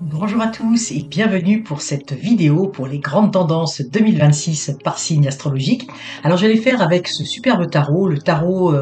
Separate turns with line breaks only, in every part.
Bonjour à tous et bienvenue pour cette vidéo pour les grandes tendances 2026 par signe astrologique. Alors je vais les faire avec ce superbe tarot, le tarot,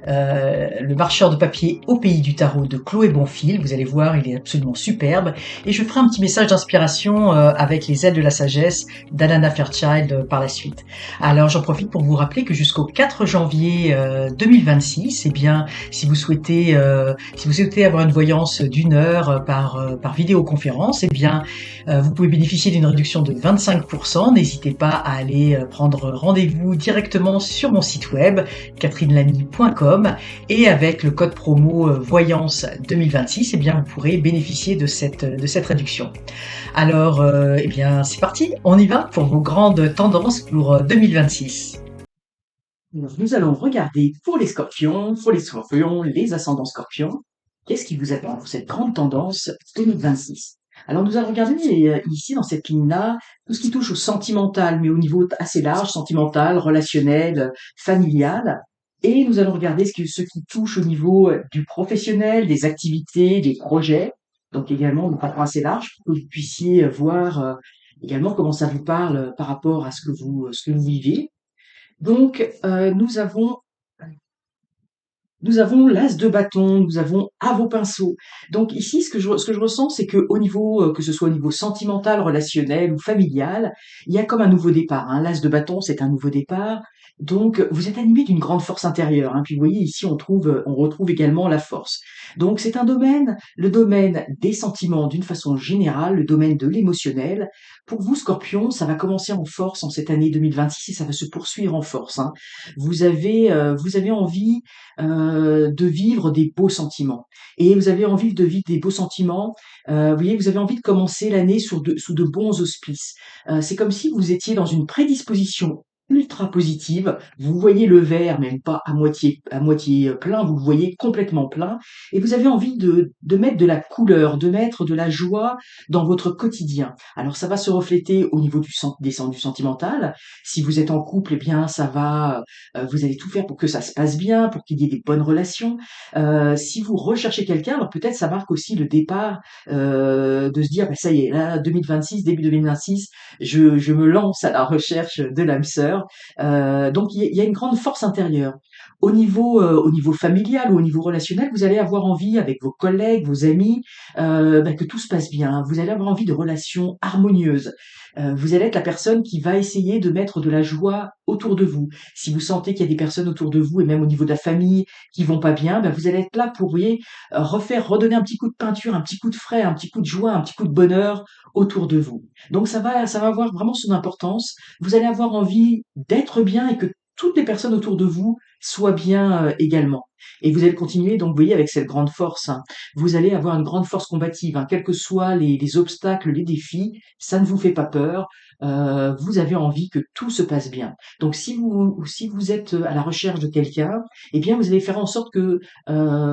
le marcheur de papier au pays du tarot de Chloé Bonfil. Vous allez voir, il est absolument superbe. Et je ferai un petit message d'inspiration avec les ailes de la sagesse d'Alana Fairchild par la suite. Alors j'en profite pour vous rappeler que jusqu'au 4 janvier 2026, eh bien, si vous souhaitez avoir une voyance d'1 heure par vidéoconférence, eh bien, vous pouvez bénéficier d'une réduction de 25%. N'hésitez pas à aller prendre rendez-vous directement sur mon site web, catherinelamy.com, et avec le code promo Voyance 2026, eh bien, vous pourrez bénéficier de cette réduction. Alors, eh bien, c'est parti, on y va pour vos grandes tendances pour 2026. Alors, nous allons regarder pour les scorpions, les ascendants scorpions. Qu'est-ce qui vous attend pour cette grande tendance 2026? Alors, nous allons regarder ici, dans cette ligne-là, tout ce qui touche au sentimental, mais au niveau assez large, sentimental, relationnel, familial. Et nous allons regarder ce qui touche au niveau du professionnel, des activités, des projets. Donc également, de façon assez large, pour que vous puissiez voir également comment ça vous parle par rapport à ce que vous vivez. Donc, nous avons l'as de bâton, nous avons à vos pinceaux. Donc ici, ce que je ressens, c'est que au niveau, que ce soit au niveau sentimental, relationnel ou familial, il y a comme un nouveau départ, hein. L'as de bâton, c'est un nouveau départ. Donc, vous êtes animé d'une grande force intérieure, hein. Puis vous voyez ici, on retrouve également la force. Donc c'est un domaine, le domaine des sentiments d'une façon générale, le domaine de l'émotionnel. Pour vous, Scorpion, ça va commencer en force en cette année 2026 et ça va se poursuivre en force, hein. Vous avez envie de vivre des beaux sentiments. Et vous avez envie de vivre des beaux sentiments. Vous voyez, vous avez envie de commencer l'année sous de bons auspices. C'est comme si vous étiez dans une prédisposition ultra positive. Vous voyez le verre, même pas à moitié plein, vous le voyez complètement plein. Et vous avez envie de mettre de la couleur, de mettre de la joie dans votre quotidien. Alors ça va se refléter au niveau du sentimental. Si vous êtes en couple, eh bien ça va vous allez tout faire pour que ça se passe bien, pour qu'il y ait des bonnes relations. Si vous recherchez quelqu'un, alors peut-être ça marque aussi le départ de se dire, bah, ça y est, là, 2026, début 2026, je me lance à la recherche de l'âme sœur. Donc il y a une grande force intérieure. Au niveau familial ou au niveau relationnel, vous allez avoir envie avec vos collègues, vos amis, bah, que tout se passe bien. Vous allez avoir envie de relations harmonieuses. Vous allez être la personne qui va essayer de mettre de la joie autour de vous. Si vous sentez qu'il y a des personnes autour de vous et même au niveau de la famille qui vont pas bien, ben vous allez être là pour, vous voyez, redonner un petit coup de peinture, un petit coup de frais, un petit coup de joie, un petit coup de bonheur autour de vous. Donc ça va avoir vraiment son importance. Vous allez avoir envie d'être bien et que toutes les personnes autour de vous soient bien également. Et vous allez continuer, donc vous voyez, avec cette grande force, hein. Vous allez avoir une grande force combative, hein, quels que soient les obstacles, les défis, ça ne vous fait pas peur. Vous avez envie que tout se passe bien. Donc si vous êtes à la recherche de quelqu'un, eh bien vous allez faire en sorte que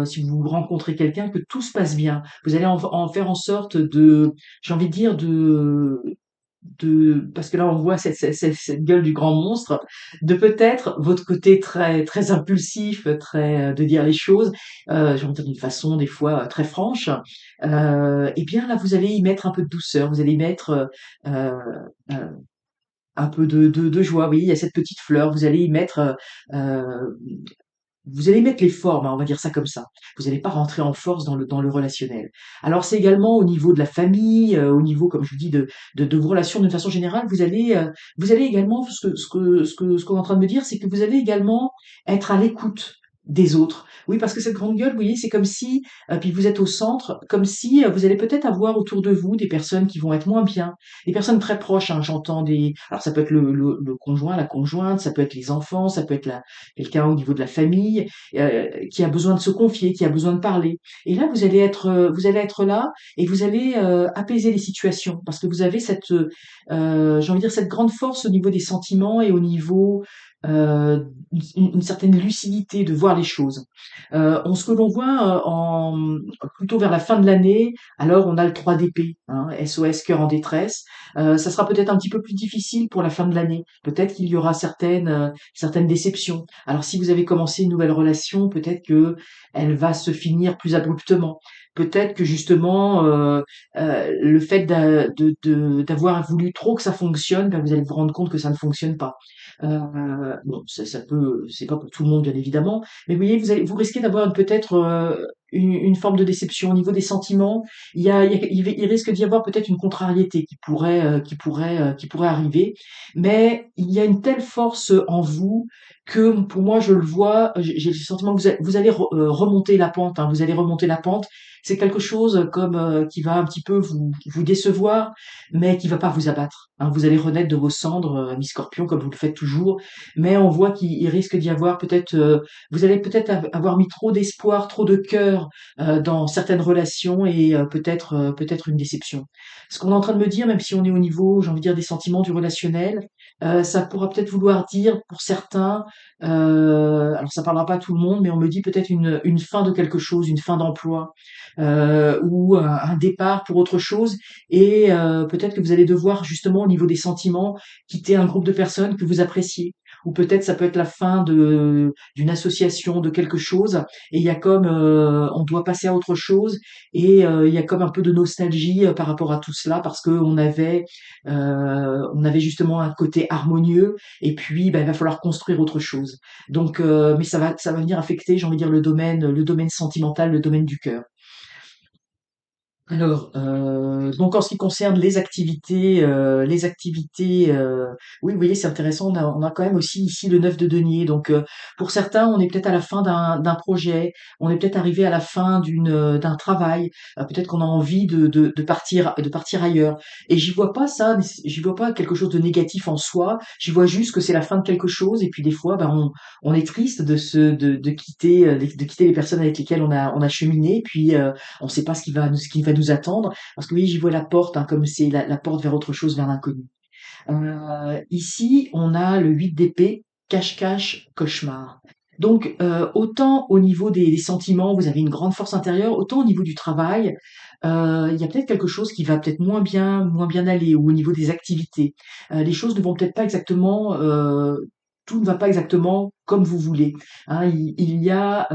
si vous rencontrez quelqu'un, que tout se passe bien. Vous allez en faire en sorte j'ai envie de dire parce que là on voit cette gueule du grand monstre, de peut-être votre côté très très impulsif, très de dire les choses, j'ai envie de dire d'une façon des fois très franche. Et bien là vous allez y mettre un peu de douceur, vous allez y mettre euh, un peu de joie. Oui, il y a cette petite fleur. Vous allez mettre les formes, hein, on va dire ça comme ça. Vous n'allez pas rentrer en force dans le relationnel. Alors c'est également au niveau de la famille, au niveau, comme je vous dis, de vos relations d'une façon générale. Vous allez également, ce qu'on est en train de me dire, c'est que vous allez également être à l'écoute des autres. Oui, parce que cette grande gueule, vous voyez, c'est comme si, puis vous êtes au centre, comme si vous allez peut-être avoir autour de vous des personnes qui vont être moins bien, des personnes très proches, hein, j'entends alors ça peut être le conjoint, la conjointe, ça peut être les enfants, ça peut être quelqu'un au niveau de la famille, qui a besoin de se confier, qui a besoin de parler. Et là, vous allez être là et vous allez apaiser les situations parce que vous avez j'ai envie de dire, cette grande force au niveau des sentiments et au niveau une certaine lucidité de voir les choses. Ce que l'on voit plutôt vers la fin de l'année, alors on a le 3 d'épée, hein, SOS cœur en détresse. Ça sera peut-être un petit peu plus difficile pour la fin de l'année. Peut-être qu'il y aura certaines déceptions. Alors si vous avez commencé une nouvelle relation, peut-être que elle va se finir plus abruptement. peut-être que justement le fait d'avoir voulu trop que ça fonctionne, ben vous allez vous rendre compte que ça ne fonctionne pas. Bon, ça peut, c'est pas pour tout le monde bien évidemment, mais vous voyez, vous risquez d'avoir peut-être une forme de déception au niveau des sentiments. Il risque d'y avoir peut-être une contrariété qui pourrait arriver, mais il y a une telle force en vous que pour moi, je le vois, j'ai le sentiment que vous allez remonter la pente, hein, vous allez remonter la pente. C'est quelque chose comme qui va un petit peu vous décevoir, mais qui va pas vous abattre, hein. Vous allez renaître de vos cendres, mi-scorpion, comme vous le faites toujours, mais on voit qu'il risque d'y avoir peut-être, vous allez peut-être avoir mis trop d'espoir, trop de cœur dans certaines relations et peut-être une déception. Ce qu'on est en train de me dire, même si on est au niveau, j'ai envie de dire, des sentiments, du relationnel, ça pourra peut-être vouloir dire pour certains, alors ça parlera pas à tout le monde, mais on me dit peut-être une fin de quelque chose, une fin d'emploi, ou un départ pour autre chose, et peut-être que vous allez devoir justement au niveau des sentiments quitter un groupe de personnes que vous appréciez, ou peut-être ça peut être la fin de d'une association, de quelque chose, et il y a comme on doit passer à autre chose, et il y a comme un peu de nostalgie par rapport à tout cela parce que on avait justement un côté harmonieux, et puis ben, il va falloir construire autre chose. Donc, mais ça va venir affecter, j'ai envie de dire, le domaine sentimental, le domaine du cœur. Alors, donc en ce qui concerne les activités, oui, vous voyez, c'est intéressant. On a quand même aussi ici le 9 de denier. Donc, pour certains, on est peut-être à la fin d'un projet, on est peut-être arrivé à la fin d'un travail. Peut-être qu'on a envie de partir ailleurs. Et j'y vois pas quelque chose de négatif en soi. J'y vois juste que c'est la fin de quelque chose. Et puis des fois, ben, on est triste de quitter les personnes avec lesquelles on a cheminé. Puis on ne sait pas ce qui va nous attendre, parce que oui, j'y vois la porte, hein, comme c'est la porte vers autre chose, vers l'inconnu. Ici, on a le 8 d'épée, cache-cache, cauchemar. Donc, autant au niveau des sentiments, vous avez une grande force intérieure, autant au niveau du travail, il y a peut-être quelque chose qui va peut-être moins bien aller, ou au niveau des activités. Les choses ne vont peut-être pas exactement, tout ne va pas exactement comme vous voulez, hein. Il y a,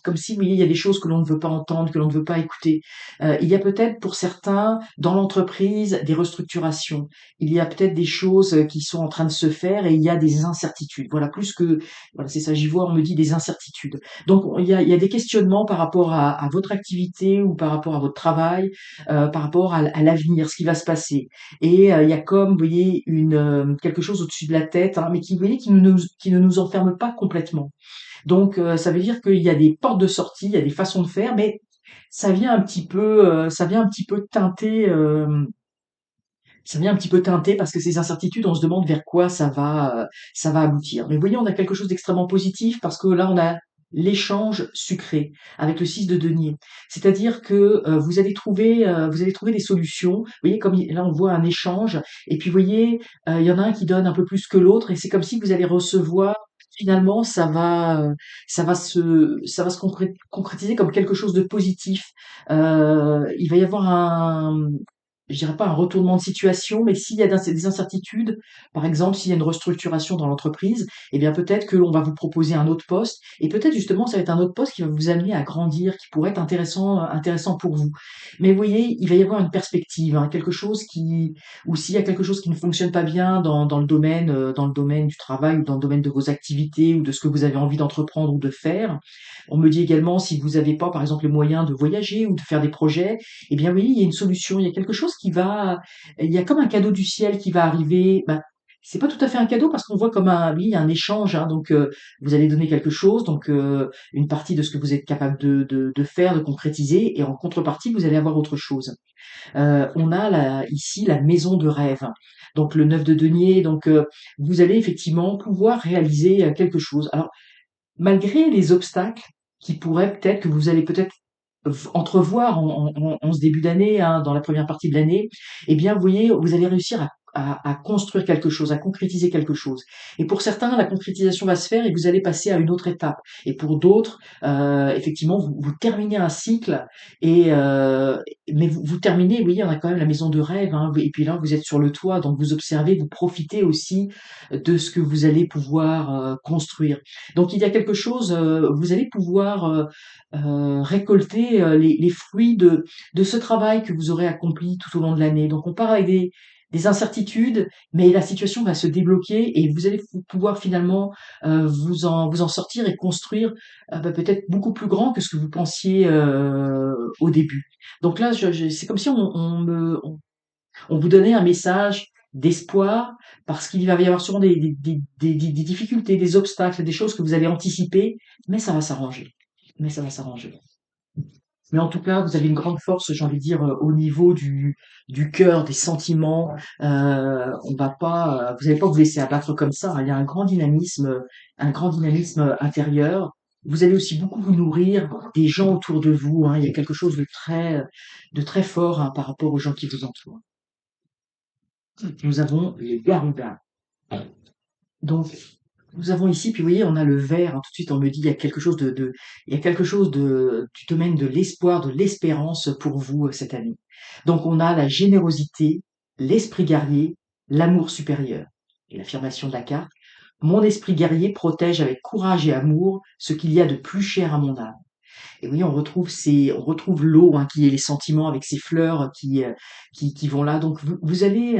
comme si, vous voyez, il y a des choses que l'on ne veut pas entendre, que l'on ne veut pas écouter. Il y a peut-être pour certains, dans l'entreprise, des restructurations. Il y a peut-être des choses qui sont en train de se faire et il y a des incertitudes. Voilà, plus que, voilà, c'est ça, j'y vois, on me dit des incertitudes. Donc, il y a des questionnements par rapport à votre activité ou par rapport à votre travail, par rapport à l'avenir, ce qui va se passer. Et il y a comme, vous voyez, quelque chose au-dessus de la tête, hein, mais qui, vous voyez, qui ne nous enferme pas complètement. Donc, ça veut dire qu'il y a des portes de sortie, il y a des façons de faire, mais ça vient un petit peu teinter, ça vient un petit peu teinter parce que ces incertitudes, on se demande vers quoi ça va aboutir. Mais vous voyez, on a quelque chose d'extrêmement positif parce que là, on a l'échange sucré avec le 6 de denier. C'est-à-dire que vous allez trouver des solutions. Vous voyez, comme là, on voit un échange. Et puis, vous voyez, il y en a un qui donne un peu plus que l'autre. Et c'est comme si vous allez recevoir. Finalement, ça va se concrétiser comme quelque chose de positif. Il va y avoir je dirais pas un retournement de situation, mais s'il y a des incertitudes, par exemple, s'il y a une restructuration dans l'entreprise, eh bien peut-être que l'on va vous proposer un autre poste, et peut-être justement ça va être un autre poste qui va vous amener à grandir, qui pourrait être intéressant pour vous. Mais vous voyez, il va y avoir une perspective, hein, quelque chose ou s'il y a quelque chose qui ne fonctionne pas bien dans le domaine du travail ou dans le domaine de vos activités ou de ce que vous avez envie d'entreprendre ou de faire. On me dit également si vous n'avez pas, par exemple, les moyens de voyager ou de faire des projets, eh bien oui, il y a une solution, il y a quelque chose il y a comme un cadeau du ciel qui va arriver. Ben, c'est pas tout à fait un cadeau parce qu'on voit comme oui, un échange, hein, donc vous allez donner quelque chose, donc une partie de ce que vous êtes capable de faire, de concrétiser, et en contrepartie, vous allez avoir autre chose. On a ici la maison de rêve. Donc le 9 de denier, donc vous allez effectivement pouvoir réaliser quelque chose. Alors malgré les obstacles qui pourraient peut-être que vous allez peut-être entrevoir en ce début d'année, hein, dans la première partie de l'année, eh bien, vous voyez, vous allez réussir à construire quelque chose, à concrétiser quelque chose. Et pour certains, la concrétisation va se faire et vous allez passer à une autre étape. Et pour d'autres, effectivement, vous terminez un cycle mais vous terminez, vous voyez, on a quand même la maison de rêve, hein, et puis là, vous êtes sur le toit, donc vous observez, vous profitez aussi de ce que vous allez pouvoir construire. Donc il y a quelque chose, vous allez pouvoir récolter les fruits de ce travail que vous aurez accompli tout au long de l'année. Donc on part avec des incertitudes, mais la situation va se débloquer et vous allez pouvoir finalement vous en sortir et construire peut-être beaucoup plus grand que ce que vous pensiez au début. Donc là, c'est comme si on vous donnait un message d'espoir parce qu'il va y avoir sûrement des difficultés, des obstacles, des choses que vous avez anticipées, mais ça va s'arranger. Mais ça va s'arranger. Mais en tout cas, vous avez une grande force, j'ai envie de dire, au niveau du cœur, des sentiments. On va pas, vous n'allez pas vous laisser abattre comme ça, hein. Il y a un grand dynamisme intérieur. Vous allez aussi beaucoup vous nourrir des gens autour de vous, hein. Il y a quelque chose de très fort, hein, par rapport aux gens qui vous entourent. Nous avons les Garudas. Donc, nous avons ici, puis vous voyez, on a le vert, hein, tout de suite on me dit, il y a quelque chose il y a quelque chose du domaine de l'espoir, de l'espérance pour vous cette année. Donc on a la générosité, l'esprit guerrier, l'amour supérieur. Et l'affirmation de la carte, mon esprit guerrier protège avec courage et amour ce qu'il y a de plus cher à mon âme. Et oui, on retrouve l'eau, hein, qui est les sentiments avec ces fleurs qui vont là. Donc vous allez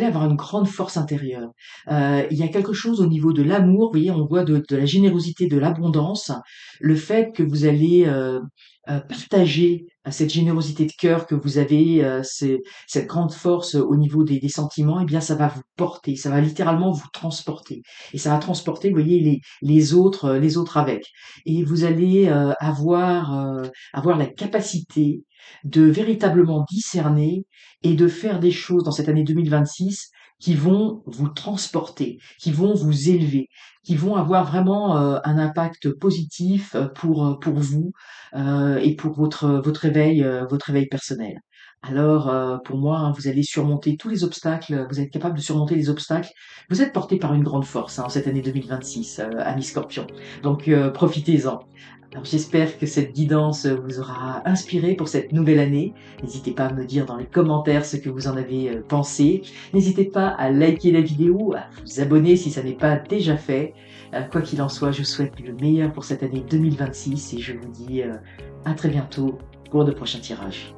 avoir une grande force intérieure. Il y a quelque chose au niveau de l'amour. Vous voyez, on voit de la générosité, de l'abondance, le fait que vous allez partager cette générosité de cœur que vous avez, cette grande force au niveau des sentiments. Eh bien, ça va vous porter, ça va littéralement vous transporter, et ça va transporter, vous voyez, les autres avec. Et vous allez avoir la capacité de véritablement discerner et de faire des choses dans cette année 2026 qui vont vous transporter, qui vont vous élever, qui vont avoir vraiment un impact positif pour vous et pour votre éveil personnel. Alors, pour moi, hein, vous allez surmonter tous les obstacles, vous êtes capable de surmonter les obstacles. Vous êtes porté par une grande force, hein, cette année 2026, ami Scorpion. Donc, profitez-en. Alors, j'espère que cette guidance vous aura inspiré pour cette nouvelle année. N'hésitez pas à me dire dans les commentaires ce que vous en avez pensé. N'hésitez pas à liker la vidéo, à vous abonner si ça n'est pas déjà fait. Quoi qu'il en soit, je vous souhaite le meilleur pour cette année 2026 et je vous dis à très bientôt pour de prochains tirages.